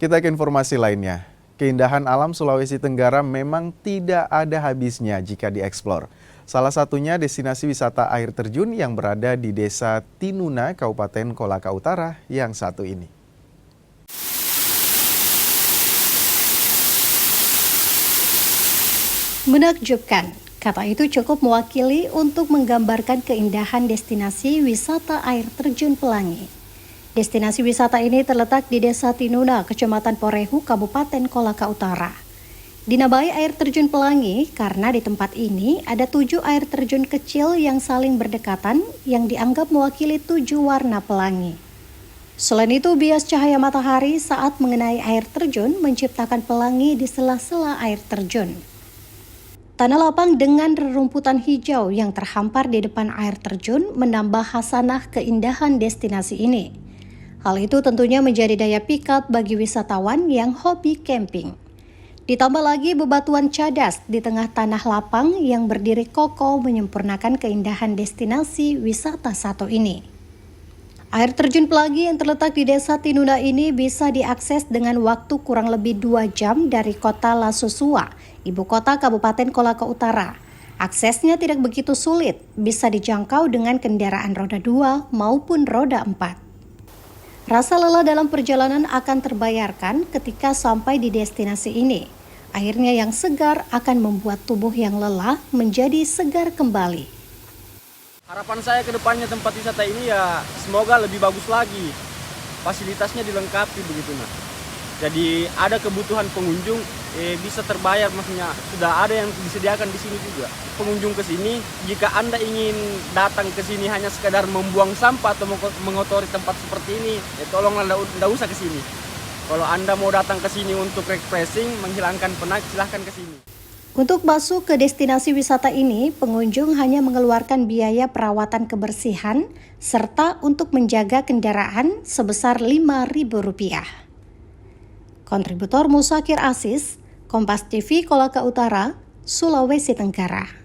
Kita ke informasi lainnya. Keindahan alam Sulawesi Tenggara memang tidak ada habisnya jika dieksplor. Salah satunya destinasi wisata air terjun yang berada di Desa Tinuna, Kabupaten Kolaka Utara yang satu ini. Menakjubkan, kata itu cukup mewakili untuk menggambarkan keindahan destinasi wisata air terjun Pelangi. Destinasi wisata ini terletak di Desa Tinuna, Kecamatan Porehu, Kabupaten Kolaka Utara. Dinamai air terjun Pelangi karena di tempat ini ada 7 air terjun kecil yang saling berdekatan yang dianggap mewakili 7 warna pelangi. Selain itu, bias cahaya matahari saat mengenai air terjun menciptakan pelangi di sela-sela air terjun. Tanah lapang dengan rerumputan hijau yang terhampar di depan air terjun menambah hasanah keindahan destinasi ini. Hal itu tentunya menjadi daya pikat bagi wisatawan yang hobi camping. Ditambah lagi bebatuan cadas di tengah tanah lapang yang berdiri kokoh menyempurnakan keindahan destinasi wisata satu ini. Air terjun Pelangi yang terletak di Desa Tinuna ini bisa diakses dengan waktu kurang lebih 2 jam dari kota Lasosua, ibu kota Kabupaten Kolaka Utara. Aksesnya tidak begitu sulit, bisa dijangkau dengan kendaraan roda 2 maupun roda 4. Rasa lelah dalam perjalanan akan terbayarkan ketika sampai di destinasi ini. Airnya yang segar akan membuat tubuh yang lelah menjadi segar kembali. Harapan saya ke depannya tempat wisata ini ya semoga lebih bagus lagi. Fasilitasnya dilengkapi begitu nah. Jadi ada kebutuhan pengunjung bisa terbayar, maksudnya sudah ada yang disediakan di sini juga. Pengunjung ke sini, jika Anda ingin datang ke sini hanya sekadar membuang sampah atau mengotori tempat seperti ini, ya tolonglah tidak usah ke sini. Kalau Anda mau datang ke sini untuk refreshing, menghilangkan penat, silahkan ke sini. Untuk masuk ke destinasi wisata ini, pengunjung hanya mengeluarkan biaya perawatan kebersihan serta untuk menjaga kendaraan sebesar Rp5.000. Kontributor Musakir Asis, Kompas TV Kolaka Utara, Sulawesi Tenggara.